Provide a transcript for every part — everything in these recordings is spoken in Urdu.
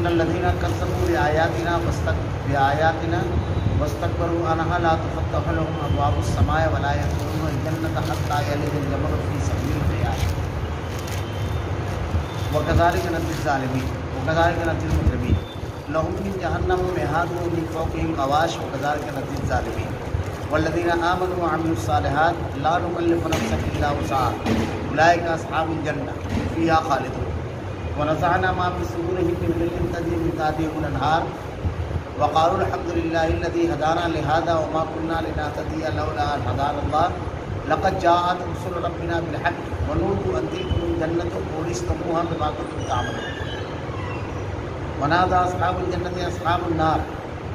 ان الذين كذبوا بآياتنا واستكبروا عنها لا تفتح لهم ابواب السماء ولا يدخلون الجنة حتى يلج الجمل في سبيل الخيال وكذلك نجزي الظالمين وكذلك نجزي المجرمين لهم من جهنم مهاد ومن فوقهم غواش وكذلك نجزي الظالمين والذين آمنوا وعملوا الصالحات لا نكلف نفسا إلا وسعها أولئك أصحاب الجنة فيها خالدون ونزعنا ما في صدورهم من غل تجري من تحتهم الأنهار وقالوا الحمد لله الذي هدانا لهذا وما كنا لنهتدي لولا أن هدانا الله لقد جاءت رسل ربنا بالحق ونودوا أن تلكم الجنة أورثتموها بما كنتم تعملون ونادى أصحاب الجنة أصحاب النار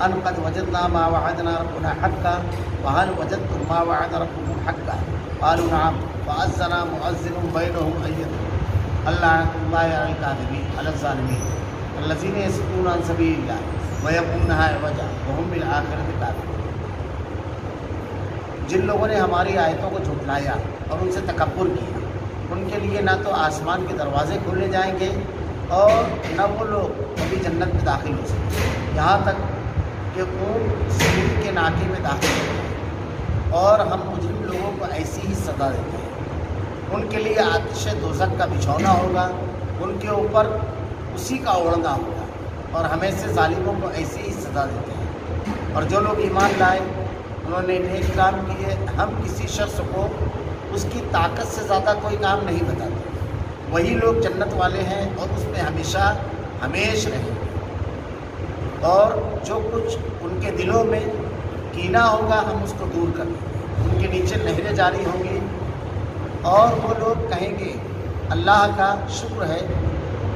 أن قد وجدنا ما وعدنا ربنا حقا وهل وجدتم ما وعد ربكم حقا قالوا نعم فأذن مؤذن بينهم أيتهم اللعنة الله على الكاذبين على الظالمين الذين يصدون عن سبيل الله ويبغونها عوجا وهم بالآخرة كافرون. جن لوگوں نے ہماری آیتوں کو جھٹلایا اور ان سے تکبر کیا ان کے لیے نہ تو آسمان کے دروازے کھولے جائیں گے اور نہ وہ لوگ کبھی جنت میں داخل ہو سکتے یہاں تک کہ اونٹ سیڑھی کے ناکے میں داخل ہو جائیں اور ہم مجرم لوگوں کو ایسی ہی سزا دیتے ہیں. ان کے لیے آتش دوزخ کا بچھونا ہوگا ان کے اوپر اسی کا اوڑھنا ہوگا اور ہمیں سے ظالموں کو ایسی ہی سزا دیتے ہیں. اور جو لوگ ایمان لائے انہوں نے نیک کام کیے ہم کسی شخص کو اس کی طاقت سے زیادہ کوئی کام نہیں بتاتے وہی لوگ جنت والے ہیں اور اس میں ہمیشہ ہمیش رہیں گے. اور جو کچھ ان کے دلوں میں کینہ ہوگا ہم اس کو دور کر دیں گے ان کے نیچے نہریں جاری ہوں گی اور وہ لوگ کہیں گے اللہ کا شکر ہے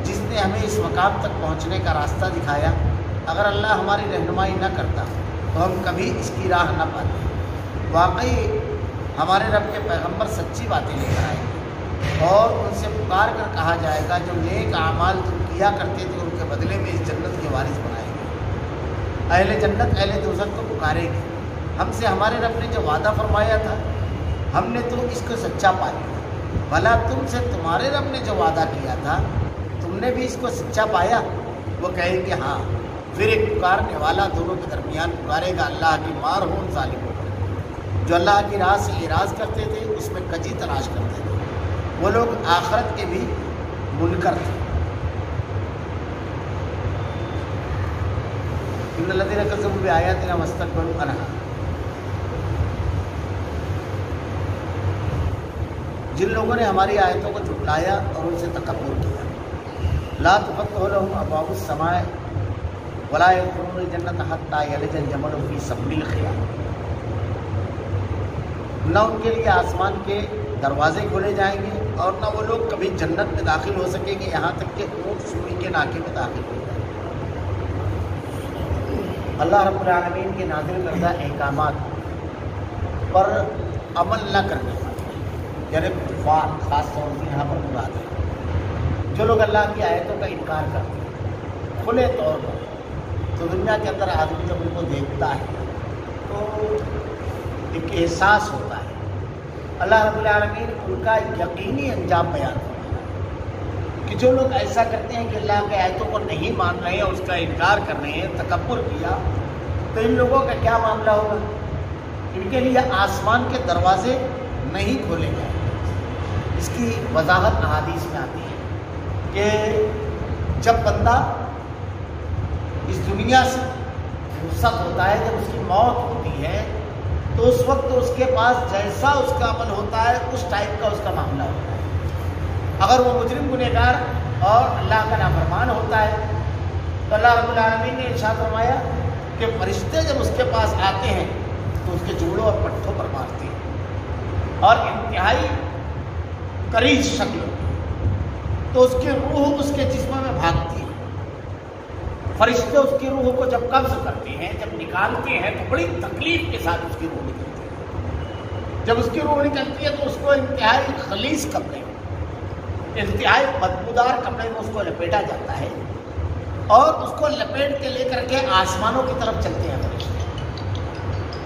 جس نے ہمیں اس مقام تک پہنچنے کا راستہ دکھایا اگر اللہ ہماری رہنمائی نہ کرتا تو ہم کبھی اس کی راہ نہ پاتے. واقعی ہمارے رب کے پیغمبر سچی باتیں لے کر آئے اور ان سے پکار کر کہا جائے گا جو نیک اعمال تم کیا کرتے تھے ان کے بدلے میں اس جنت کے وارث بنائے گے. اہل جنت اہل دوزخ کو پکارے گے ہم سے ہمارے رب نے جو وعدہ فرمایا تھا ہم نے تو اس کو سچا پا لیا بھلا تم سے تمہارے رب نے جو وعدہ کیا تھا تم نے بھی اس کو سچا پایا. وہ کہیں گے ہاں. پھر ایک پکارنے والا دونوں کے درمیان پکارے گا اللہ کی مار ہو ان ظالموں پر جو اللہ کی راہ سے اعراض کرتے تھے اس میں کجی تلاش کرتے تھے وہ لوگ آخرت کے بھی منکر تھے. ان الذين كذبوا بآياتنا واستكبروا عنها جن لوگوں نے ہماری آیتوں کو جھٹلایا اور ان سے تکبر کیا لا تفتح لهم ابواب السماء ولا يدخلون الجنة حتى يلج الجمل في سم الخياط. نہ ان کے لیے آسمان کے دروازے کھولے جائیں گے اور نہ وہ لوگ کبھی جنت میں داخل ہو سکیں گے یہاں تک کہ اونٹ سوئی کے ناکے میں داخل ہو جائیں. اللہ رب العالمین کے نازل کردہ احکامات پر عمل نہ کرنے والے یعنی کفار خاص طور سے یہاں پر مراد ہے جو لوگ اللہ کی آیتوں کا انکار کرتے ہیں کھلے طور پر تو دنیا کے اندر آدمی جب ان کو دیکھتا ہے تو ایک احساس ہوتا ہے. اللہ رب العالمین ان کا یقینی انجام بیان کرتا ہے کہ جو لوگ ایسا کرتے ہیں کہ اللہ کے آیتوں کو نہیں مان رہے ہیں اس کا انکار کر رہے ہیں تکبر کیا تو ان لوگوں کا کیا معاملہ ہوگا. ان کے لیے آسمان کے دروازے نہیں کھولے جائیں. اس کی وضاحت احادیث میں آتی ہے کہ جب بندہ اس دنیا سے رخصت ہوتا ہے جب اس کی موت ہوتی ہے تو اس وقت اس کے پاس جیسا اس کا عمل ہوتا ہے اس ٹائپ کا اس کا معاملہ ہوتا ہے. اگر وہ مجرم گنہگار اور اللہ کا نافرمان ہوتا ہے تو اللہ رب العالمین نے ارشاد فرمایا کہ فرشتے جب اس کے پاس آتے ہیں تو اس کے جوڑوں اور پٹھوں پر مارتے ہیں اور انتہائی قریب شکل تو اس کی روح اس کے جسم میں بھاگتی ہے. فرشتے اس کی روح کو جب قبض کرتے ہیں جب نکالتے ہیں تو بڑی تکلیف کے ساتھ اس کی روح نکلتی ہے. جب اس کی روح نکلتی ہے تو اس کو انتہائی خلیص کپڑے انتہائی بدبودار کپڑے میں اس کو لپیٹا جاتا ہے اور اس کو لپیٹ کے لے کر کے آسمانوں کی طرف چلتے ہیں فرشتے.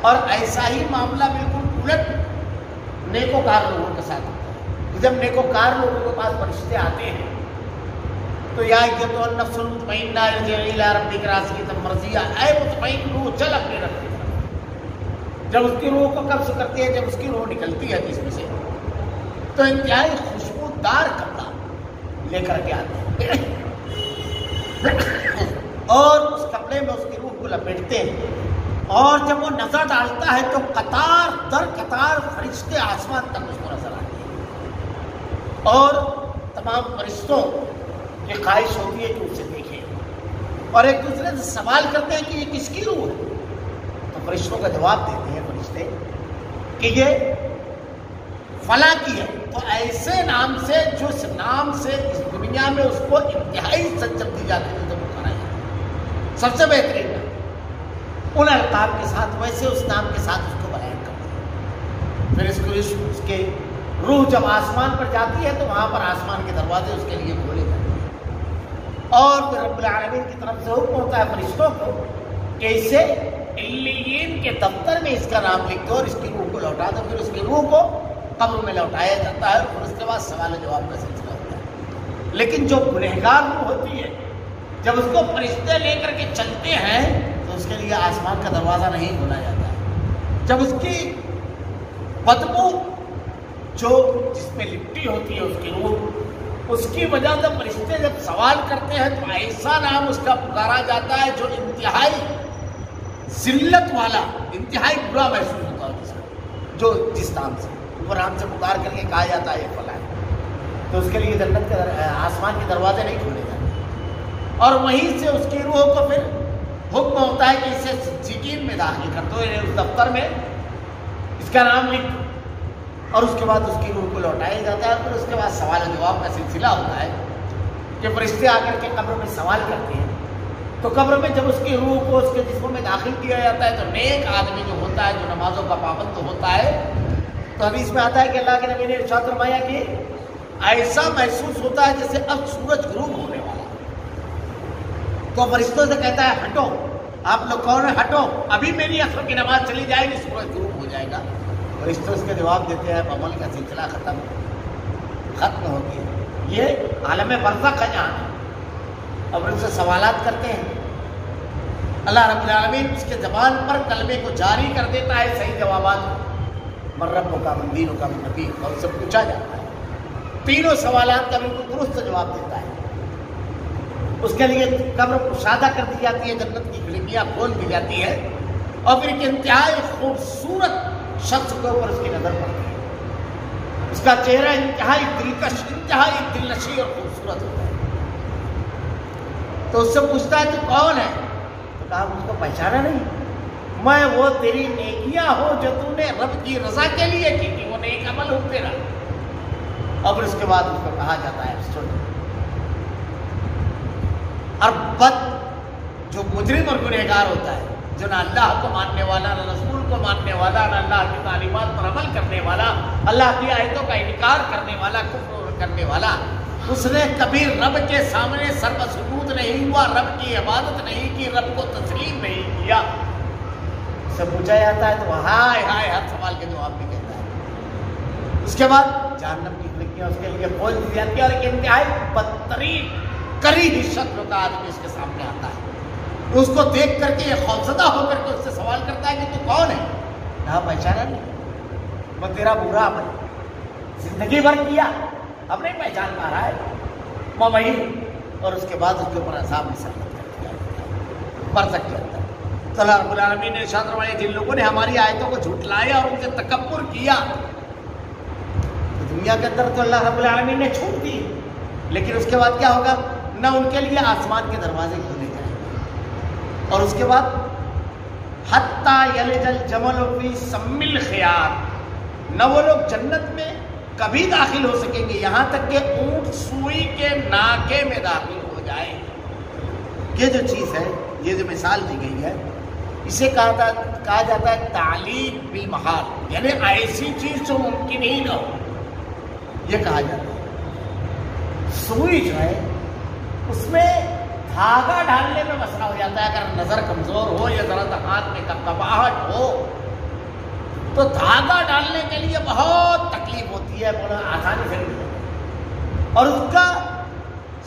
اور ایسا ہی معاملہ بالکل الٹ نیکوکار لوگوں کے ساتھ ہوتا ہے. جب نیکوکار لوگوں کے پاس فرشتے آتے ہیں تو تو یا تو النفس المطمئنہ ارجعی الی ربک راضیۃ مرضیہ، اے مطمئن روح چل اپنے رب کی طرف۔ جب اس کی روح کو قبض کرتی ہے، جب اس کی روح نکلتی ہے جسم سے، تو انتہائی خوشبودار کپڑا لے کر کے آتے ہیں اور اس کپڑے میں اس کی روح کو لپیٹتے ہیں، اور جب وہ نظر ڈالتا ہے تو قطار در قطار فرشتے آسمان تک اس کو نظر آتے ہیں، اور تمام فرشتوں کی خواہش ہوتی ہے کہ اسے دیکھیں، اور ایک دوسرے سے سوال کرتے ہیں کہ یہ کس کی روح ہے؟ تو فرشتوں کا جواب دیتے ہیں فرشتے کہ یہ فلاں کی ہے، تو ایسے نام سے جو اس نام سے اس دنیا میں اس کو انتہائی عزت جب دی جاتی ہے تو پکارا جاتا ہے، سب سے بہترین نام ان القاب کے ساتھ، ویسے اس نام کے ساتھ اس کو بیان کرتے ہیں۔ پھر اس کو اس کے روح جب آسمان پر جاتی ہے تو وہاں پر آسمان کے دروازے اس کے لیے کھولے جاتے ہیں، اور پھر رب العالمین کی طرف سے حکم ہوتا ہے فرشتوں کو کہ اسے علیین کے دفتر میں اس کا نام لکھ دو اور اس کی روح کو لوٹا دو۔ پھر اس کی روح کو قبر میں لوٹایا جاتا ہے، اور اس کے بعد سوال و جواب کا سلسلہ ہوتا ہے۔ لیکن جو گنہگار روح ہوتی ہے، جب اس کو فرشتے لے کر کے چلتے ہیں تو اس کے لیے آسمان کا دروازہ نہیں کھولا جاتا ہے۔ جب اس کی بدبو جو جس میں لپٹی ہوتی ہے اس کی روح، اس کی وجہ سے فرشتے جب سوال کرتے ہیں تو ایسا نام اس کا پکارا جاتا ہے جو انتہائی ذلت والا، انتہائی برا محسوس ہوتا ہے جو جس نام سے وہ نام سے پکار کر کے کہا جاتا ہے یہ فلاں ہے، تو اس کے لیے جنت کے آسمان کے دروازے نہیں کھولے جاتے، اور وہیں سے اس کی روح کو پھر حکم ہوتا ہے کہ اسے سجین میں داخل کر دو، اس دفتر میں اس کا نام لکھ دو، اور اس کے بعد اس کی روح کو لوٹایا جاتا ہے۔ پھر اس کے بعد سوال و جواب کا سلسلہ ہوتا ہے کہ فرشتے آ کر کے قبر میں سوال کرتے ہیں، تو قبر میں جب اس کی روح کو اس کے جسم میں داخل کیا جاتا ہے تو نیک آدمی جو ہوتا ہے، جو نمازوں کا پابند ہوتا ہے، تو حدیث میں آتا ہے کہ اللہ کے نبی نے ارشاد فرمایا کہ ایسا محسوس ہوتا ہے جیسے اب سورج غروب ہونے والا، تو فرشتوں سے کہتا ہے ہٹو، آپ لوگ کون ہیں، ہٹو، ابھی میری عصر کی نماز چلی جائے گی، سورج غروب ہو جائے گا۔ فرشتے اس کے جواب دیتے ہیں، عمل کا سلسلہ ختم ہو گیا۔ یہ عالم برزخ ہے جہاں، اب ان سے سوالات کرتے ہیں، اللہ رب العالمین اس کے زبان پر کلمے کو جاری کر دیتا ہے، صحیح جوابات من رب کا، من دین کا، من نبی، اور سے پوچھا جاتا ہے، تینوں سوالات کا بالکل درست جواب دیتا ہے۔ اس کے لیے قبر کشادہ کر دی جاتی ہے، جنت کی کھڑکیاں کھول دی جاتی ہے، اور پھر ایک انتہائی خوبصورت شخص کے اوپر اس کی نظر پڑتی ہے، اس کا چہرہ انتہائی دلکش، انتہائی دلنشین اور خوبصورت ہوتا ہے۔ تو اس سے پوچھتا ہے تو کون ہے؟ تو کہا مجھ کو پہچانا نہیں، میں وہ تیری نیکیاں ہو جو تو نے رب کی رضا کے لیے کی تھی، وہ نیک عمل ہو تیرا۔ اور پھر اس کے بعد اس کو کہا جاتا ہے اور بد جو مجرم اور گنہگار ہوتا ہے، جو نہ اللہ کو ماننے والا، نہ رسول کو ماننے والا، نہ اللہ کی تعلیمات پر عمل کرنے والا، اللہ کی آیتوں کا انکار کرنے والا، کفر کرنے والا، اس نے کبھی رب کے سامنے سر مسجود نہیں ہوا، رب کی عبادت نہیں کی، رب کو تسلیم نہیں کیا، سے پوچھا جاتا ہے تو ہائے ہائے ہر سوال کے جواب بھی کہتا ہے۔ اس کے بعد جہنم کی کھڑکیاں اس کے لیے کھول دی جاتی ہے، اور ایک انتہائی بدترین کری ہوئی شکل کا آدمی اس کے سامنے آتا ہے، اس کو دیکھ کر کے یہ خوفزدہ ہو کر کے اس سے سوال کرتا ہے کہ تو کون ہے؟ کہا پہچانا نہیں، وہ تیرا برا عمل زندگی بھر کیا، اب نہیں پہچان پا رہا ہے، وہ وہی، اور اس کے بعد اس کے اوپر عذاب مسلط کر دیا برزخ کے اندر۔ تو اللہ رب العالمین نے ارشاد فرمایا جن لوگوں نے ہماری آیتوں کو جھٹلایا اور ان سے تکبر کیا، تو دنیا کے اندر تو اللہ رب العالمین نے چھوٹ دی، لیکن اس کے بعد کیا ہوگا؟ نہ ان کے لیے آسمان کے دروازے کھولے جائیں گے، اور اس کے بعد حتیٰ یلج الجمل فی سم الخیاط، نہ وہ لوگ جنت میں کبھی داخل ہو سکیں گے یہاں تک کہ اونٹ سوئی کے ناکے میں داخل ہو جائے۔ یہ جو چیز ہے، یہ جو مثال دی گئی ہے، اسے کہا جاتا ہے تعلیم بالمحال، یعنی ایسی چیز جو ممکن ہی نہ ہو، یہ کہا جاتا ہے۔ سوئی جو ہے اس میں دھاگا ڈالنے میں مسئلہ ہو جاتا ہے، اگر نظر کمزور ہو یا ذرا ہاتھ میں کپکپاہٹ ہو تو دھاگا ڈالنے کے لیے بہت تکلیف ہوتی ہے، بولا آسانی سے نہیں، اور اس کا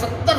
70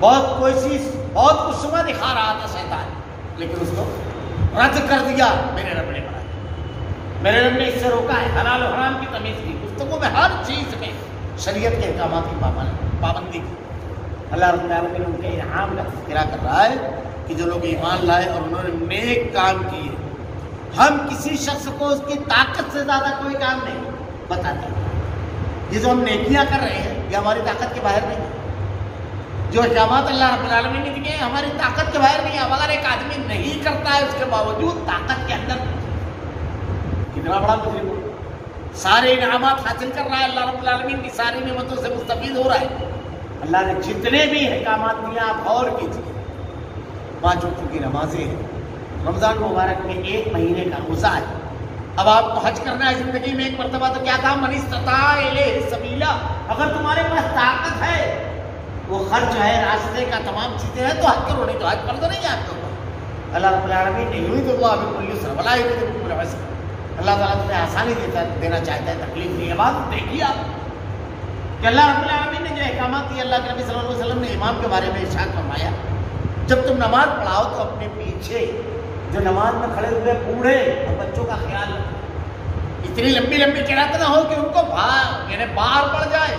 بہت کوشش، بہت کچھ دکھا رہا تھا شیطان، لیکن اس کو رد کر دیا میرے رب نے بنایا۔ میرے رب نے اس سے روکا ہے، حلال و حرام کی تمیز کی، گفتگو میں ہر چیز میں شریعت کے احکامات کی پابندی کی۔ اللہ رب العالمین ان کے انعام کا تذکرہ کر رہا ہے کہ جو لوگ ایمان لائے اور انہوں نے نیک کام کیے، ہم کسی شخص کو اس کی طاقت سے زیادہ کوئی کام نہیں بتاتے۔ یہ جو ہم نیکیاں کر رہے ہیں یہ ہماری طاقت کے باہر نہیں ہے۔ جو احکامات اللہ رب العالمین نے دیے ہیں ہماری طاقت کے باہر نہیں ہے۔ اب اگر ایک آدمی نہیں کرتا ہے اس کے باوجود طاقت کے اندر، کتنا بڑا مجرم ہو، سارے انعامات حاصل کر رہا ہے، اللہ رب العالمین کی ساری نعمتوں سے مستفید ہو رہا ہے۔ اللہ نے جتنے بھی احکامات دیے آپ غور کیجیے۔ 5 وقت کی نمازیں ہیں، رمضان مبارک میں 1 مہینے کا روزہ ہے۔ اب آپ کو حج کرنا ہے زندگی میں 1 مرتبہ، تو کیا کہا؟ من استطاع الیہ سبیلا، اگر تمہارے پاس طاقت ہے، وہ خرچ ہے، راستے کا تمام چیزیں ہیں، تو حج کرو، نہیں تو حج فرض نہیں ہے آپ کے اوپر۔ اللہ رب العالمین نے یرید اللہ بکل یسر ولا یرید بکل عسر، اللہ تعالیٰ تمہیں آسانی دینا چاہتا ہے، تکلیف نہیں ہے۔ بات دیکھیے آپ کہ اللہ رب العالمین نے جو احکامات دیے، اللہ کے نبی صلی اللہ علیہ وسلم نے امام کے بارے میں ارشاد فرمایا، جب تم نماز پڑھاؤ تو اپنے پیچھے جو نماز میں کھڑے ہوئے بوڑھے اور بچوں کا خیال رکھو، اتنی لمبی لمبی قرات نہ ہو کہ ان کو بار پڑ جائے۔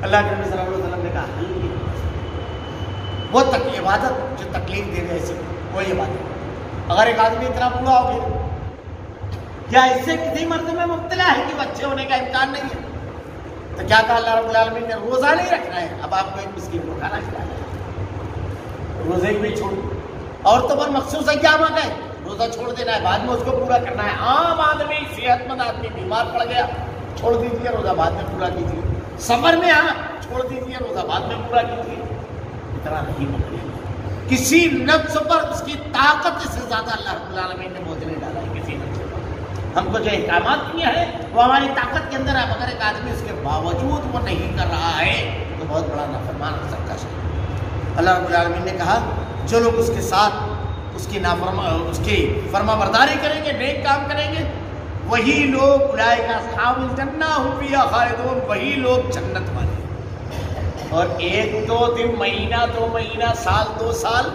اللہ کے نبی صلی اللہ علیہ وسلم نے کہا وہ عبادت جو تکلیف دے رہے ایسی کوئی عبادت، اگر ایک آدمی اتنا بوڑھا ہو گیا، کیا اس سے کسی مرض میں مبتلا ہے کہ بچے ہونے کا امکان نہیں ہے، تو کیا کہا اللہ رب العالمین نے؟ روزہ نہیں رکھنا ہے، اب آپ کو ایک مسکین کو کھانا کھلانا ہے، روزے بھی چھوڑ، عورتوں پر مخصوص ایام آ گئے، روزہ چھوڑ دینا ہے، بعد میں اس کو پورا کرنا ہے۔ عام آدمی، صحت مند آدمی بیمار پڑ گیا، چھوڑ دیجیے، روزہ بعد میں پورا کیجیے۔ سفر میں چھوڑ دیجیے، روزہ بعد میں پورا کیجیے۔ اتنا نہیں پکڑے، کسی نفس پر اس کی طاقت سے زیادہ اللہ رب العالمین نے بوجھ نہیں ڈالا ہے کسی نفس پر۔ ہم کو جو احکامات کیے ہیں وہ ہماری طاقت کے اندر ہے، اگر ایک آدمی اس کے باوجود وہ نہیں کر رہا ہے تو بہت بڑا نافرمان ہو سکتا ہے۔ اللہ رب العالمین نے کہا جو لوگ اس کے ساتھ اس کی فرما برداری کریں گے، نیک کام کریں گے، وہی لوگ اولئک اصحاب الجنہ ھم فیہا خالدون، وہی لوگ جنت والے۔ اور 1-2 دن، مہینہ 2 مہینہ، سال 2 سال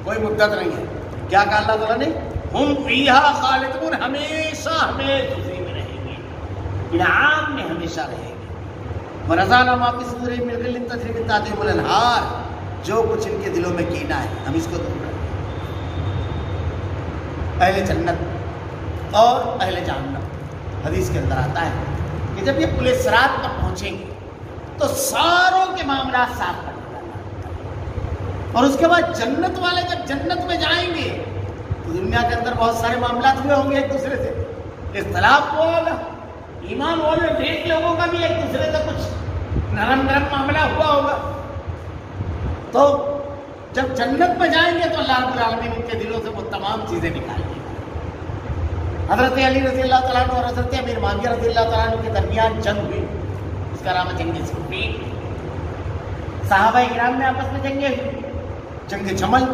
کوئی مدت نہیں ہے۔ کیا کہا اللہ تعالیٰ نے؟ ہم فیہا خالدون، ہمیشہ ہمیشہ اسی میں رہیں گے، انعام میں ہمیشہ رہیں گے۔ ونزعنا ما فی صدورہم من غل تجری من تحتہم الانہار، جو کچھ ان کے دلوں میں کینہ ہے ہم اس کو دور کریں گے۔ اہل جنت اور اہل جہنم، حدیث کے اندر آتا ہے کہ جب یہ پل صراط پر پہنچیں گے تو ساروں کے معاملات صاف کر دیا جائیں، اور اس کے بعد جنت والے جب جنت میں جائیں گے تو دنیا کے اندر بہت سارے معاملات ہوئے ہوں گے، ایک دوسرے سے اختلاف ہوا ہوگا، ایمان والے نیک لوگوں کا بھی ایک دوسرے سے کچھ نرم معاملہ ہوا ہوگا، تو جب جنت میں جائیں گے تو اللہ رب العالمین ان کے دلوں سے وہ تمام چیزیں نکال دیں گے۔ حضرت علی رضی اللہ تعالیٰ عنہ اور حضرت امیر معاویہ رضی اللہ تعالیٰ عنہ کے درمیان جنگ ہوئی، اس کا نام ہے جنگ صفین۔ صحابہ کرام میں آپس میں جنگیں ہوئی، جنگ جمل۔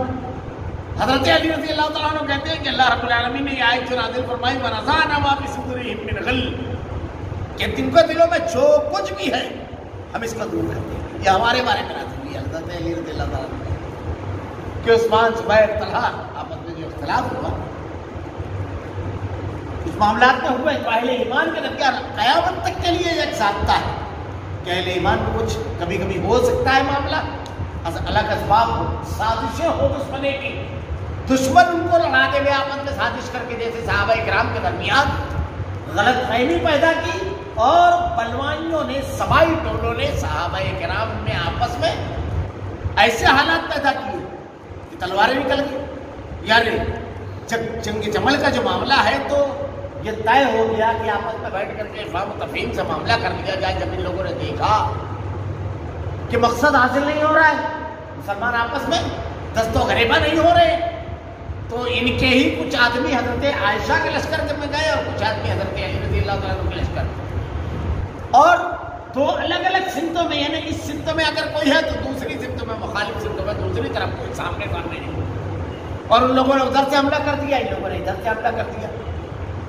حضرت علی رضی اللہ تعالیٰ عنہ کہتے ہیں کہ اللہ رب العالمین نے یہ آیت جو نازل فرمائی ونزعنا ما فی صدورہم من غل، کہ تم کو دلوں میں جو کچھ بھی ہے ہم اس کو دور کر دیں گے۔ یہ ہمارے بارے میں نازل ہوئی حضرت علی رضی اللہ تعالیٰ عنہ کہ عثمان، زبیر، طلحہ آپس میں جو اختلاف ہوا اس معاملات میں ہوئے تو اہل ایمان کے درمیان قیامت تک کے لیے ایک ضابطہ ہے کہ اہل ایمان کو کچھ کبھی کبھی ہو سکتا ہے معاملہ، الگ اسباب ہو، سازشیں ہو دشمنے کی، دشمن ان کو لڑانے میں آپس میں سازش کر کے جیسے صحابہ کرام کے درمیان غلط فہمی پیدا کی اور بلوائیوں نے، سبائی ٹولوں نے صحابہ کرام میں آپس میں ایسے حالات پیدا کیے کہ تلواریں نکل گئی۔ یعنی جب جنگ جمل کا جو معاملہ ہے تو یہ طے ہو گیا کہ آپس میں بیٹھ کر کے افہام و تفہیم سے معاملہ کر لیا جائے۔ جب ان لوگوں نے دیکھا کہ مقصد حاصل نہیں ہو رہا ہے، مسلمان آپس میں دست و غریبہ نہیں ہو رہے، تو ان کے ہی کچھ آدمی حضرت عائشہ کے لشکر میں گئے اور کچھ آدمی حضرت علی رضی اللہ تعالیٰ عنہ کے لشکر، اور دو الگ الگ سمتوں میں، یعنی اس سمت میں اگر کوئی ہے تو دوسری سمت میں، مخالف سمتوں میں دوسری طرف کوئی سامنے نہیں، اور ان لوگوں نے ادھر سے حملہ کر دیا، ان لوگوں نے ادھر سے حملہ کر دیا۔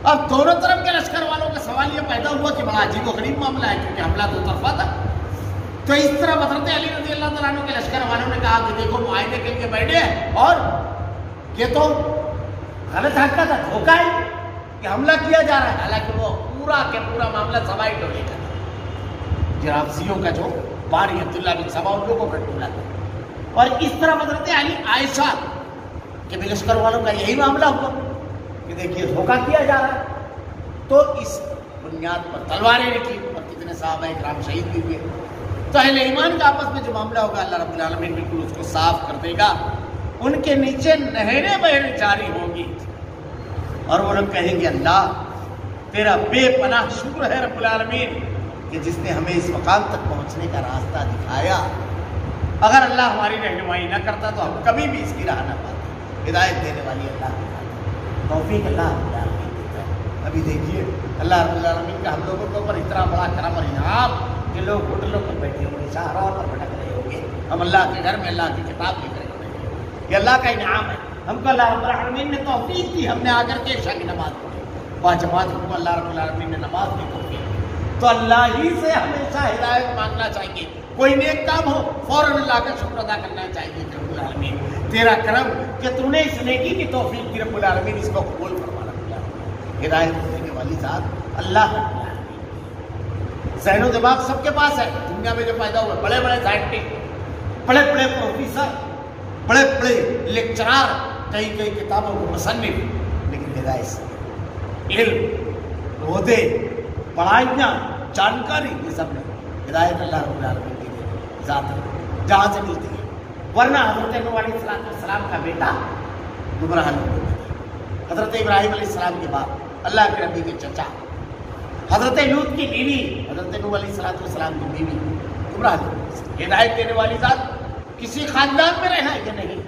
اب دونوں طرف کے لشکر والوں کا سوال یہ پیدا ہوا کہ بڑا عجیب و غریب معاملہ ہے، کیونکہ حملہ دو طرفہ تھا، تو اس طرح حضرت علی رضی اللہ تعالیٰ عنہ کے لشکر والوں نے کہا کہ دیکھو معاہدے کے لیے بیٹھے اور یہ تو غلط حرکت تھا، دھوکہ ہے کہ حملہ کیا جا رہا ہے، حالانکہ وہ پورا کے پورا معاملہ سبائی ٹولے کا تھا، جرابزیوں کا جو باری عبداللہ بن سبا ان لوگوں کا ٹولہ تھا. اور اس طرح حضرت علی عائشہ کے بھی لشکر والوں کا یہی معاملہ ہوا کہ دیکھیے دھوکہ کیا جا رہا ہے. تو اس بنیاد پر تلواریں نکلی اور کتنے صحابہ اکرام شہید بھی ہوئے. تو اہل ایمان کا آپس میں جو معاملہ ہوگا اللہ رب العالمین بالکل اس کو صاف کر دے گا. ان کے نیچے نہریں بہنے جاری ہوں گی اور وہ لوگ کہیں گے اللہ تیرا بے پناہ شکر ہے رب العالمین کہ جس نے ہمیں اس مقام تک پہنچنے کا راستہ دکھایا. اگر اللہ ہماری رہنمائی نہ کرتا تو ہم کبھی بھی اس کی راہ نہ پاتے. ہدایت دینے والی اللہ کی توفیق اللہ رب العالمین دیتا ہے. ابھی دیکھیے اللہ رب العالمین کا ہم لوگوں کے اوپر اتنا بڑا کرم اور انعام کہ لوگ ہوٹلوں پر بیٹھے ہوں گے، شاہراہوں پر بھٹک رہے ہوں گے، ہم اللہ کے گھر میں اللہ کی کتاب لے کر بیٹھے ہوں گے. یہ اللہ کا انعام ہے. ہم کو اللہ رب العالمین نے توفیق دی، ہم نے آ کر کے عشاء کی نماز پڑھی، باجماعت ہم کو اللہ رب العالمین نے نماز کی توفیق دی. تو اللہ ہی سے ہمیشہ ہدایت مانگنا چاہیے. کوئی نیک کام ہو فوراً اللہ کا شکر ادا کرنا چاہیے کہ رب العالمین تیرا کرم کہ تو نے اس نیکی کی توفیق دی، رب العالمین اس کو قبول فرما. رب العالمین ہدایت دینے والی ذات اللہ رب العالمین. ذہن و دماغ سب کے پاس ہے. دنیا میں جو پیدا ہوئے بڑے بڑے سائنٹسٹ، بڑے بڑے پروفیسر، بڑے بڑے لیکچرار، کئی کئی کتابوں کو مصنف، لیکن ہدایت سے علم، عہدے، پڑھائیاں، جانکاری، یہ سب نے ہدایت اللہ رب العالمین کی ذات ہے جہاں سے ملتی ہے. ورنہ حضرت نوح علیہ السلام کا بیٹا گمراہ لوگوں میں تھا، حضرت ابراہیم علیہ السلام کے باپ، اللہ کے نبی کے چچا، حضرت لوط کی بیوی، حضرت نوح علیہ السلام کی بیوی گمراہ لوگوں میں. ہدایت دینے والی ذات کسی خاندان میں رہنا یہ نہیں،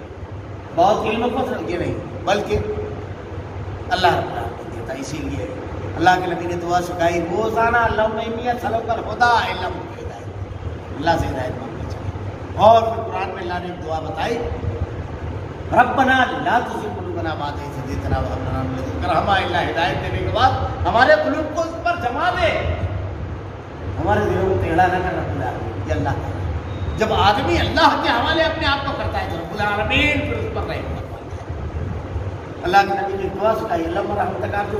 بہت علم کو یہ نہیں، بلکہ اللہ رب العالمین دیتا. اسی لیے اللہ کے نبی نے دعا سکھائی روزانہ اللہم انی اسألک الہدی، اللہ سے ہدایت مانگنی چاہیے. اور پھر قرآن میں اللہ نے ایک دعا بتائی ربنا لا تزغ قلوبنا بعد إذ هديتنا وهب لنا من لدنك رحمة. اللہ ہدایت دینے کے بعد ہمارے قلوب کو اس پر جما دے، ہمارے دلوں کو ٹیڑھا نہ کر. رب العالمین یہ اللہ تعالیٰ جب آدمی اللہ کے حوالے اپنے آپ کو کرتا ہے تو رب العالمین پھر اس پر رحم فرماتا ہے. اللہ کے نبی نے دعا سکھائی اللہم رحمتک ارجو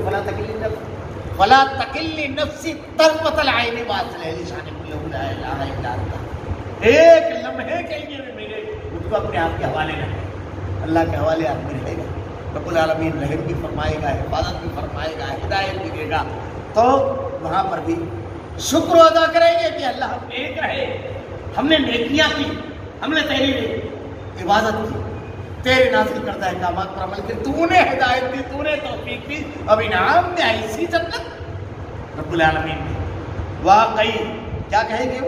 فلا تکلنی نفسی طرفۃ العین واصلح لشان کلہ لا الہ الا انت. ایک لمحے کے لیے بھی میرے مجھ کو اپنے آپ کے حوالے رکھے. اللہ کے حوالے آدمی رہے گا، رب العالمین رحم بھی فرمائے گا، حفاظت بھی فرمائے گا، ہدایت بھی دے گا. تو وہاں پر بھی شکر ادا کریں گے کہ اللہ ہم نیک رہے، ہم نے نیکیاں کی، ہم نے تیری عبادت کی، تیرے نازل کردہ احکامات پر عمل کی، تو نے ہدایت دی، تو نے توفیق دی. اب انعام میں ایسی جنت رب العالمین نے. واقعی کیا کہیں گے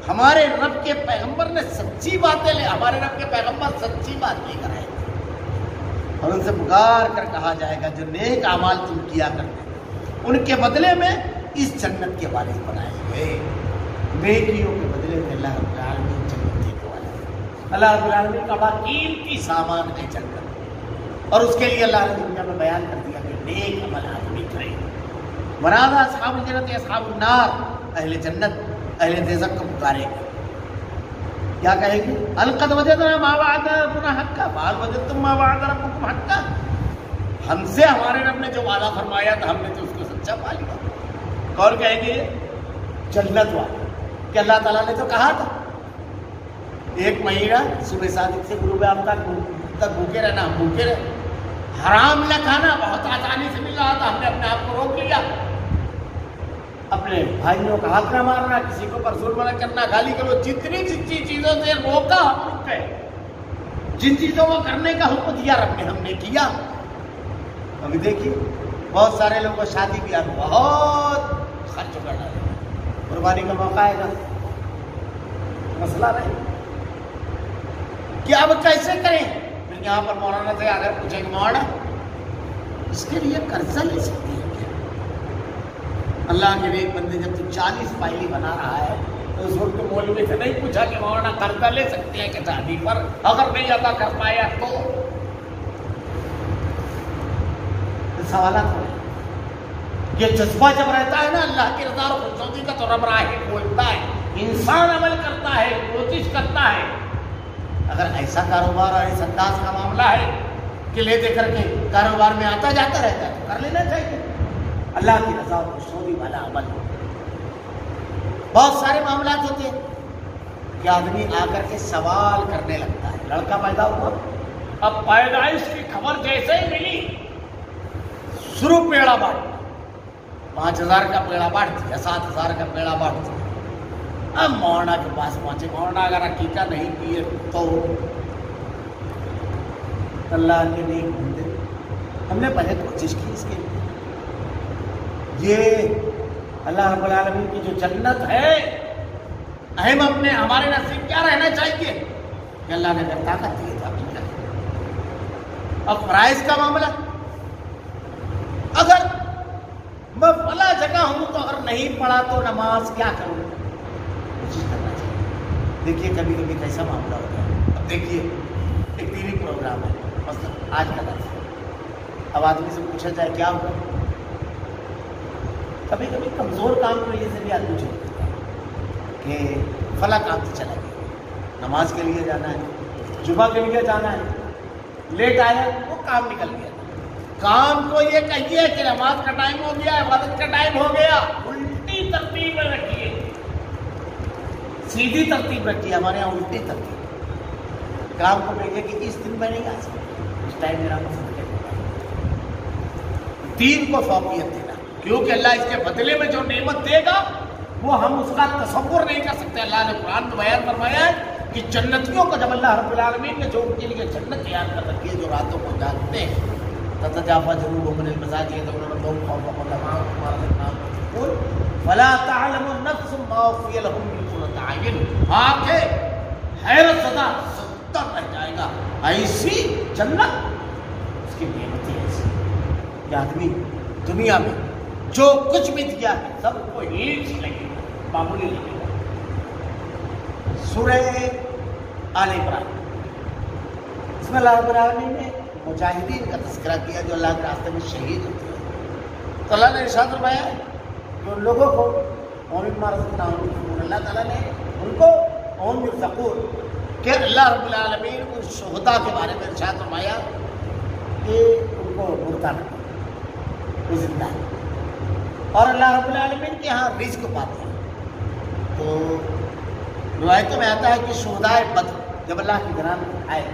ہمارے رب کے پیغمبر نے سچی باتیں لے، ہمارے رب کے پیغمبر سچی بات لے کر آئے تھے اور ان سے پکار کر کہا جائے گا جو نیک اعمال تم کیا کرتے ان کے بدلے میں اس جنت کے وارث بنائے گئے. نیکیوں کے بدلے میں اللہ رب العالمین جنت دینے والا ہے. اللہ رب العالمین کا بڑا قیمتی سامان ہے جنت، اور اس کے لیے اللہ نے دنیا میں بیان کر دیا کہ نیک عمل آدمی کرے. ونادى اصحاب الجنت اصحاب النار، اہل جنت اہل دوزخ کو پکارے گا. کیا کہے گی القد وجدنا ما وعدنا ربنا حقا فهل وجدتم ما وعد ربكم حقا. ہم سے ہمارے رب نے جو وعدہ فرمایا تھا ہم نے تو اس کو سچا پا لیا. کون کہیں گے جنت والے کہ اللہ تعالیٰ نے تو کہا تھا 1 مہینہ صبح صادق سے غروب آفتاب تک بھوکے رہنا، ہم بھوکے رہے. حرام نہ کھانا بہت آسانی سے مل رہا تھا، ہم نے اپنے آپ کو روک لیا. اپنے بھائیوں کا حق نہ مارنا، کسی کو پر ظلم نہ کرنا، گالی کرو، جتنی چیزوں سے روکا ہم رک گئے. جن چیزوں کو کرنے کا حکم دیا رب نے ہم نے کیا. ابھی دیکھیے بہت سارے لوگوں کو شادی کیا بہت خرچ کر ڈالے، قربانی کا موقع آئے گا مسئلہ نہیں کہ اب کیسے کریں. یہاں پر مولانا سے اگر پوچھیں کہ مولانا اس کے لیے قرضہ لے سکتے ہیں کیا؟ اللہ کے ایک بندے جب تو 40 پائلی بنا رہا ہے تو اس وقت مولوی سے نہیں پوچھا کہ مولانا قرضہ لے سکتے ہیں کہ شادی پر اگر نہیں ادا کر پایا تو سوالات ہوئے. یہ جذبہ جب رہتا ہے نا اللہ کی رضا اور خوشنودی کا تو رب راہ کھولتا ہے. انسان عمل کرتا ہے، کوشش کرتا ہے، اگر ایسا کاروبار اور اس انداز کا معاملہ ہے کہ لے دے کر کے کاروبار میں آتا جاتا رہتا ہے تو کر لینا چاہیے۔ اللہ کی رضا اور خوشنودی والا عمل۔ بہت سارے معاملات ہوتے ہیں کہ آدمی آ کر کے سوال کرنے لگتا ہے۔ لڑکا پیدا ہوا، اب پیدائش کی خبر جیسے ہی ملی شروع پیڑا بانٹ، 5,000 کا پیڑا بانٹ دیا، 7,000 کا پیڑا بانٹ دیا۔ اب مولانا کے پاس پہنچے، مولانا اگر عقیقہ نہیں کیے تو اللہ کے نیک بندے، ہم نے پہلے کوشش کی اس کے لیے، یہ اللہ رب العالمین کی جو جنت ہے، ہمارے نصیب کیا رہنا چاہیے کہ اللہ نے اگر طاقت دی تھا۔ اب فرائض کا معاملہ، اگر میں فلاں جگہ ہوں تو اگر نہیں پڑھا تو نماز کیا کروں، کوشش کرنا چاہیے۔ دیکھیے کبھی کبھی کیسا معاملہ ہوتا ہے۔ اب دیکھیے ایک دینی پروگرام ہے، مثلا آج کا درس، اب آدمی سے پوچھا جائے کیا ہوگا، کبھی کبھی کمزور کام کی وجہ سے بھی آدمی چھوڑ دیتا ہے کہ فلاں کام سے چلا گیا، نماز کے لیے جانا ہے، جمعہ کے لیے جانا ہے، لیٹ آیا وہ کام نکل گیا۔ کام کو یہ کہیے کہ نماز کا ٹائم ہو گیا، عبادت کا ٹائم ہو گیا، الٹی ترتیب میں رکھیے، سیدھی ترتیب رکھیے، ہمارے یہاں الٹی ترتیب۔ کام کو کہیے کہ اس دن میں نہیں آ سکتا، اس ٹائم میرا پسند ہے۔ دین کو فوقیت دینا، کیونکہ اللہ اس کے بدلے میں جو نعمت دے گا وہ ہم اس کا تصور نہیں کر سکتے۔ اللہ نے قرآن میں بیان فرمایا ہے کہ جنتیوں کو جب اللہ رب العالمین نے جو ان کے لیے جنت تیار کر رکھی ہے، جو راتوں کو جاگتے ہیں، تتجافى جنوبهم عن المضاجع يدعون ربهم خوفا وطمعا ومما رزقناهم ينفقون فلا تعلم نفس ما اخفي لهم من قرة اعين۔ آنکھیں حیرت زدہ ستر رہ جائے گا، ایسی جنت، اس کی نعمتیں ایسی۔ یہ آدمی دنیا میں جو کچھ بھی دیا ہے سب کو ہیچ لگے گا، معمولی لگے گا۔ سورہ آل عمران، اس میں اللہ رب العالمین نے مجاہدین کا تذکرہ کیا جو اللہ کے راستے میں شہید ہوتے ہیں، تو اللہ نے ارشاد فرمایا کہ ان لوگوں کو اللہ تعالیٰ نے ان کو کہ اللہ رب العالمین ان شہداء کے بارے میں ارشاد فرمایا کہ ان کو مردہ نہ وہ زندہ ہے، اور اللہ رب العالمین کے ہاں رزق پاتے ہیں۔ تو روایتوں میں آتا ہے کہ شہداء بدر جب اللہ کی گراں میں آئے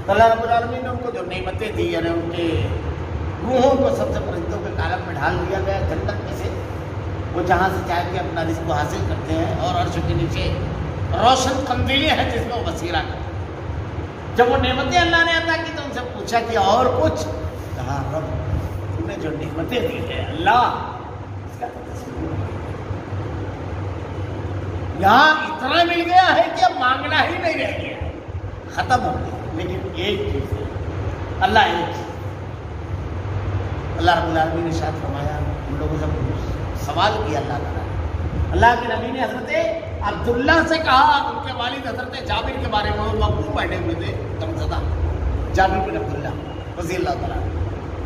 تو اللہ رب العالمین نے ان کو جو نعمتیں دی، یعنی ان کے روحوں کو سب سے پرندوں کے کالم میں ڈھال دیا گیا جنت میں سے، وہ جہاں سے چاہ کے اپنا رزق کو حاصل کرتے ہیں، اور عرش کے نیچے روشن قندیلیں ہیں جس میں وہ بصیرہ کرتے ہیں۔ جب وہ نعمتیں اللہ نے عطا کی تو ان سے پوچھا کہ اور کچھ، کہا رب تم نے جو نعمتیں دی ہے اللہ اس کا تصور یہاں اتنا مل گیا ہے کہ اب مانگنا ہی نہیں رہ گیا، ختم ہو گیا۔ لیکن ایک چیز ہے، اللہ ایک چیز، اللہ رب العالمین نے ارشاد فرمایا، ان لوگوں سے سوال کیا اللہ تعالیٰ نے، اللہ کے نبی نے حضرت عبداللہ سے کہا، ان کے والد حضرت جابر کے بارے میں، وہ مقبول بیٹھے ہوئے تھے غمزدہ، جابر بن عبداللہ رضی اللہ تعالیٰ،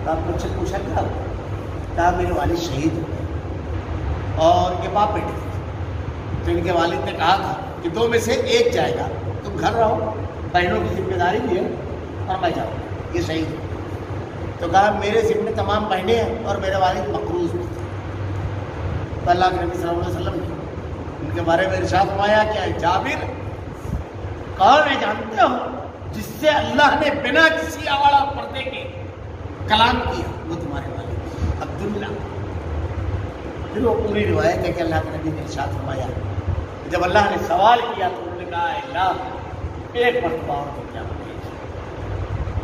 تو آپ مجھ سے پوچھا کہا میرے والد شہید ہو گئے اور یہ باپ بیٹے تھے، تو ان کے والد نے کہا تھا کہ دو میں سے ایک جائے گا، تم گھر رہو، بہنوں کی ذمہ داری بھی ہے، اور میں جاؤں گا، یہ شہید ہو۔ تو کہا میرے ذمہ تمام بہنیں ہیں اور میرے والد مقروض بھی تھے۔ تو اللہ کے نبی صلی اللہ علیہ وسلم نے ان کے بارے میں ارشاد فرمایا کہ جابر کون ہے جانتے ہو جس سے اللہ نے بنا کسی آواڑا پردے کے کلام کیا؟ وہ تمہارے والد عبداللہ۔ پھر وہ پوری روایت ہے کہ اللہ کے نبی نے ارشاد فرمایا، جب اللہ نے سوال کیا تو انہوں نے کہا اللہ ایک مرتبہ اور تو کیا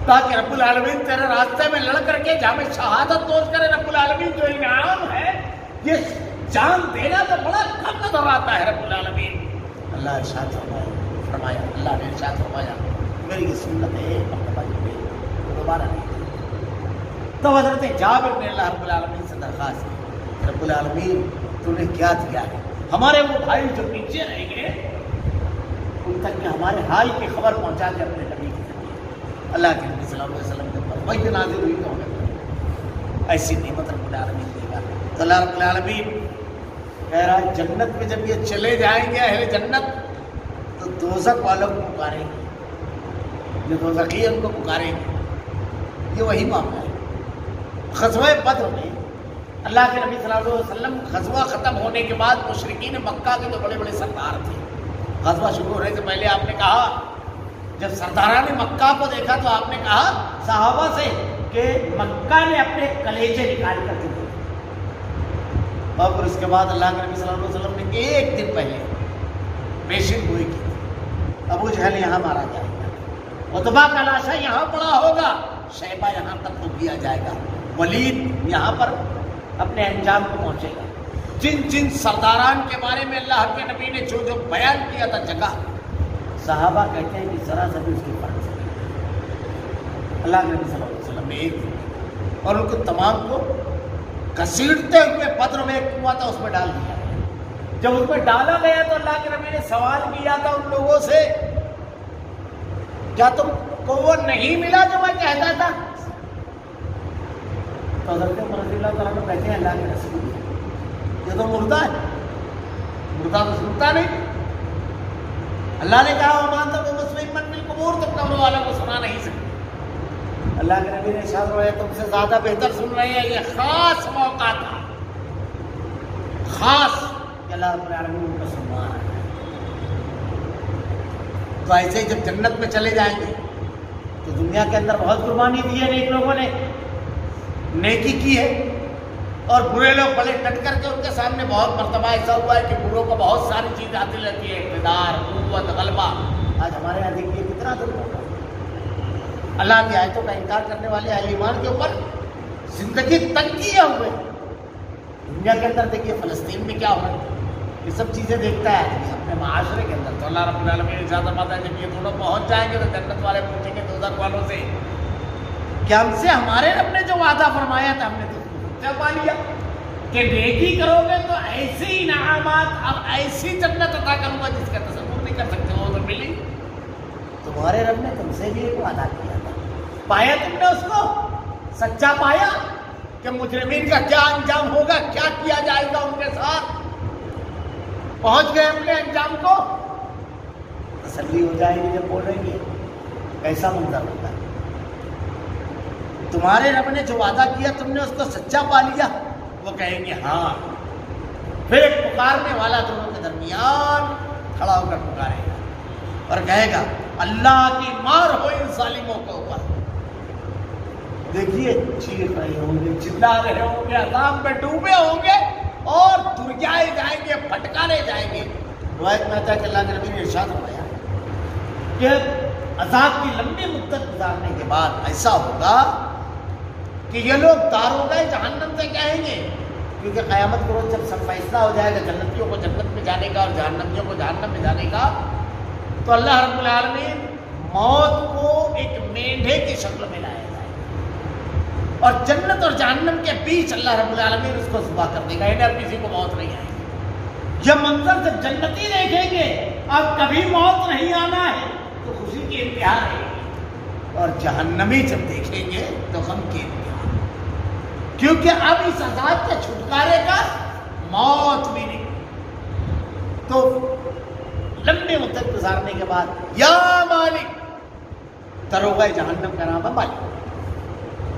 تاکہ رب العالمین تیرے راستے میں لڑ کر کے جہاں میں شہادت نوش کرے، رب العالمین جو انعام ہے یہ جان دینا تو بڑا کم نظر آتا ہے رب العالمین۔ اللہ ارشاد فرمایا، اللہ نے ارشاد فرمایا میری یہ سنت ہے، ایک مرتبہ جو دوبارہ نہیں۔ تو حضرت جابر نے اللہ رب العالمین سے درخواست کی، رب العالمین تو نے کیا دیا ہے، ہمارے وہ بھائی جو پیچھے رہ گئے ان تک کہ ہمارے حال کی خبر پہنچا کے اپنے نبی کی ذریعے اللہ کے نبی صلی اللہ علیہ وسلم کے اوپر وحی نازل ہوئی تو ہمیں ایسی نعمت رب العالمین دے گا۔ تو اللہ رب العالمین کہہ رہا ہے جنت میں جب یہ چلے جائیں گے اہل جنت تو دوزخ والوں کو پکاریں گے، جو دوزخی ان کو پکاریں گے. یہ وہی معاملہ ہے. غزوہ بدر میں اللہ کے نبی صلی اللہ علیہ وسلم غزوہ ختم ہونے کے بعد مشرکین مکہ کے جو بڑے بڑے سردار تھے، غزوہ شروع ہونے سے پہلے آپ نے کہا، جب سرداران مکہ کو دیکھا تو آپ نے کہا صحابہ سے کہ مکہ نے اپنے کلیجے نکال کر دے. اور پھر اس کے بعد اللہ کے نبی صلی اللہ علیہ وسلم نے ایک دن پہلے پیشن گوئی کی تھی، ابو جہل یہاں مارا جائے گا، عتبہ کا لاشا یہاں پڑا ہوگا، شیبہ یہاں تک تو کیا جائے گا، ولید یہاں پر اپنے انجام کو پہنچے گا. جن جن سرداران کے بارے میں اللہ کے نبی نے جو جو بیان کیا تھا جگہ، صحابہ کہتے ہیں کہ ذرا سا بھی اس کی فرق سے اللہ کے نبی صلی اللہ علیہ وسلم نے ایک دن اور ان کو تمام کو گھسیٹتے ہوئے بدر میں ایک کنواں تھا اس میں ڈال دیا. جب اس میں ڈالا گیا تو اللہ کے نبی نے سوال کیا تھا ان لوگوں سے، کیا تم کو وہ نہیں ملا جو میں کہتا تھا؟ تو حضرت عمر رضی اللہ تعالیٰ کہتے ہیں اللہ کے رسول یہ تو مردہ ہے، مردہ تو سنتا نہیں. اللہ نے کہا ومان تک مسلم من بالقبور، تم قبر والوں کو سنا نہیں سکتے. اللہ کے نبی نے ارشاد فرمایا تم سے زیادہ بہتر سن رہے ہیں، یہ خاص موقع تھا، خاص کہ اللہ رب العالمین کو سنوا رہا ہے. تو ایسے ہی جب جنت میں چلے جائیں گے تو دنیا کے اندر بہت قربانی دی ہے نیک لوگوں نے، نیکی کی ہے، اور برے لوگ بڑے ڈٹ کر کے ان کے سامنے بہت مرتبہ ایسا ہوا ہے کہ بروں کو بہت ساری چیز آتی رہتی ہے، اقتدار، قوت، غلبہ. آج ہمارے یہاں دیکھیے کتنا دل ہوگا اللہ کی آیتوں کا انکار کرنے والے اہل ایمان کے اوپر زندگی تنگ کیے ہوئے. دنیا کے اندر دیکھیے فلسطین میں کیا ہو رہا ہے، یہ سب چیزیں دیکھتا ہے آدمی اپنے معاشرے کے اندر. تو اللہ رب العالمین نے ارشاد فرماتا ہے جب یہ دونوں پہنچ جائیں گے تو جنت والے پوچھیں گے دوزخ والوں سے کہ ہم سے ہمارے رب نے جو وعدہ فرمایا تھا ہم نے تو سچا پا لیا کہ نیکی کرو گے تو ایسی انعامات اور ایسی جنت عطا کروں گا جس کا تصور نہیں کر سکتے. وہ تو ملی. تمہارے رب نے تم سے بھی ایک وعدہ کیا تھا، پایا تم نے اس کو؟ سچا پایا کہ مجرمین کا کیا انجام ہوگا، کیا کیا جائے گا ان کے ساتھ؟ پہنچ گئے اپنے انجام کو؟ تسلی ہو جائے گی جب بولیں گے ایسا منظر ہوتا ہے. تمہارے رب نے جو وعدہ کیا تم نے اس کو سچا پا لیا؟ وہ کہیں گے ہاں. پھر ایک پکارنے والا دونوں کے درمیان کھڑا ہو کر پکارے گا اور کہے گا اللہ کی مار ہو ان ظالموں کے اوپر. دیکھیے چیخ رہے ہوں گے، چلا رہے ہوں گے، عذاب میں ڈوبے ہوں گے اور دھرجائے جائیں گے، پھٹکارے جائیں گے. روایت میں آتا ہے کہ اللہ کے نبی نے ارشاد فرمایا کہ عذاب کی لمبی مدت گزارنے کے بعد ایسا ہوگا کہ یہ لوگ داروغہ جہنم سے کہیں گے، کیونکہ قیامت کے روز جب سب فیصلہ ہو جائے گا جنتیوں کو جنت میں جانے کا اور جہنمیوں کو جہنم میں جانے کا، تو اللہ رب العالمین موت کو ایک مینڈھے کی شکل میں لائے گا اور جنت اور جہنم کے بیچ اللہ رب العالمین اس کو ذبح کر دے گا. انہیں اب کسی کو موت نہیں آئے گی. یہ منظر جب جنتی دیکھیں گے اب کبھی موت نہیں آنا ہے تو خوشی کی انتہا رہے گی، اور جہنمی جب دیکھیں گے تو غم کی انتہا، کیونکہ اب اس عذاب کے چھٹکارے کا موت بھی نہیں. تو لمبی مدت گزارنے کے بعد یا مالک، داروغہ جہنم کا نام ہے مالک،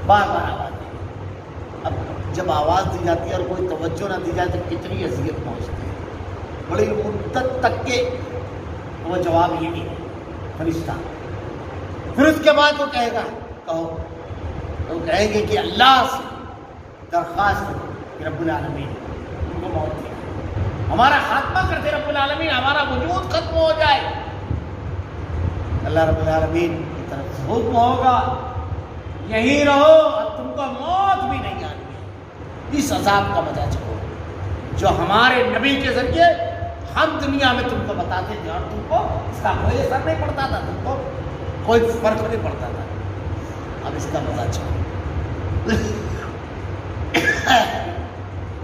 بار بار آواز دی. اب جب آواز دی جاتی ہے اور کوئی توجہ نہ دی جائے تو کتنی اذیت پہنچتی ہے. بڑی مدت تک کے وہ جواب یہ نہیں فرشتہ. پھر اس کے بعد وہ کہے گا کہو، تو کہیں گے کہ اللہ سے درخواست کرو کہ رب العالمین ان کو موت دے، ہمارا خاتمہ کر دے رب العالمین، ہمارا وجود ختم ہو جائے. اللہ رب العالمین کی طرف سے حکم ہوگا یہی رہو، اب تم کو موت بھی نہیں آنی ہے. اس عذاب کا مزہ چکو جو ہمارے نبی کے ذریعے ہم دنیا میں تم کو بتاتے تھے اور تم کو اس کا کوئی اثر نہیں پڑتا تھا، تم کو کوئی فرق نہیں پڑتا تھا. اب اس کا مزہ چکو.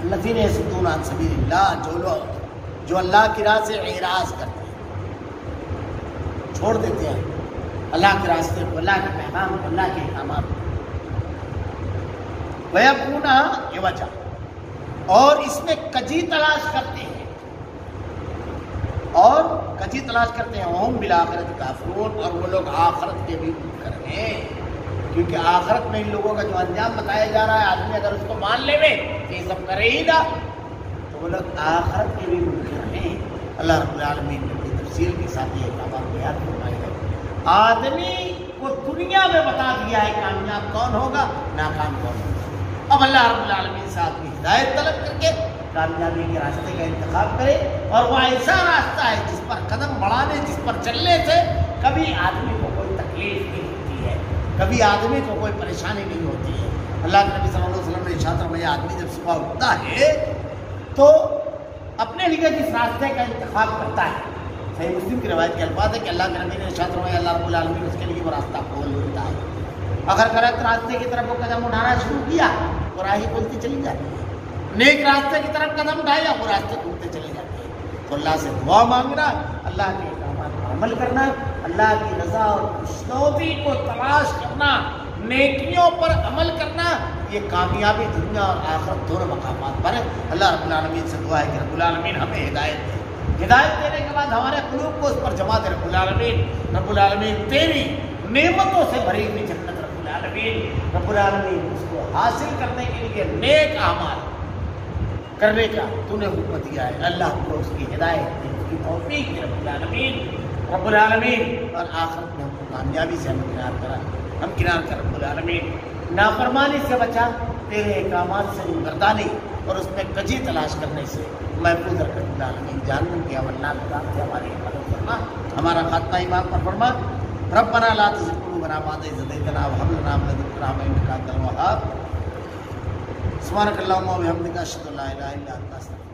الذین یصدون عن سبیل اللہ، جو لوگ جو اللہ کی راہ سے اعراض کرتے ہیں، چھوڑ دیتے ہیں اللہ کے راستے کو، اللہ کے پیغام کو، اللہ کے احکامات کو. وَيَبْغُونَهَا عِوَجًا، اور اس میں کجی تلاش کرتے ہیں وہم بالآخرت کافرون، اور وہ لوگ آخرت کے بھی منکر ہیں، کیونکہ آخرت میں ان لوگوں کا جو انجام بتایا جا رہا ہے، آدمی اگر اس کو مان لے میں یہ سب کرے ہی نہ تو وہ لوگ آخرت کے بھی منکر ہیں۔ اللہ رب العالمین نے اپنی تفصیل کے ساتھ یہ احکامات بیان فرمائے ہیں۔ آدمی کو دنیا میں بتا دیا ہے کامیاب کون ہوگا، ناکام کون ہوگا۔ اب اللہ رب العالمین سے آدمی ہدایت طلب کر کے کامیابی کے راستے کا انتخاب کرے، اور وہ ایسا راستہ ہے جس پر قدم بڑھانے، جس پر چلنے سے کبھی آدمی کو کوئی تکلیف نہیں ہوتی ہے، کبھی آدمی کو کوئی پریشانی نہیں ہوتی ہے۔ اللہ کے نبی صلی اللہ علیہ وسلم نے ارشاد فرمایا، آدمی جب صبح اٹھتا ہے تو اپنے لیے جس راستے کا انتخاب کرتا ہے، صحیح مسلم کی روایت کے الفاظ ہے کہ اللہ کے نبی نے ارشاد فرمایا، اللہ رب العالمین اس کے لیے وہ راستہ کھول دیتا ہے۔ اگر غلط راستے کی طرف وہ قدم اٹھانا شروع کیا تو راہیں کھلتی چلی جاتی ہے، نیک راستے کی طرف قدم اٹھایا وہ راستے کھلتے چلے جاتے ہیں۔ تو اللہ سے دعا مانگنا، اللہ کے احکامات پر عمل کرنا، اللہ کی رضا اور خوشنودی کو تلاش کرنا، نیکیوں پر عمل کرنا، یہ کامیابی دنیا اور آخرت دونوں مقامات پر ہے۔ اللہ رب العالمین سے دعا ہے کہ رب العالمین ہمیں ہدایت دے، ہدایت دینے کے بعد ہمارے قلوب کو اس پر جما دے۔ رب العالمین تیری نعمتوں سے بھری ہوئی جنت رب العالمین اس کو حاصل کرنے کے لیے نیک اعمال کرنے کا تو نے حکم دیا ہے۔ اللہ کو اس کی ہدایت دے، اس کی توفیق دے رب العالمین، اور آخرت میں ہم کو کامیابی سے ہمکنار کر رب العالمین۔ نافرمانی سے بچا، تیرے احکامات سے گردانی اور اس میں کجی تلاش کرنے سے محفوظ رکھ رب العالمین۔ جہنم کے عملناک کام سے ہماری حفاظت کرنا، ہمارا خاتمہ ایمان پر فرما۔ ربنا لا تزغ قلوبنا بعد إذ هديتنا وهب لنا من لدنك رحمة إنك أنت الوهاب۔ سبحانك اللهم وبحمدك أشهد أن لا إله إلا أنت أستغفرك۔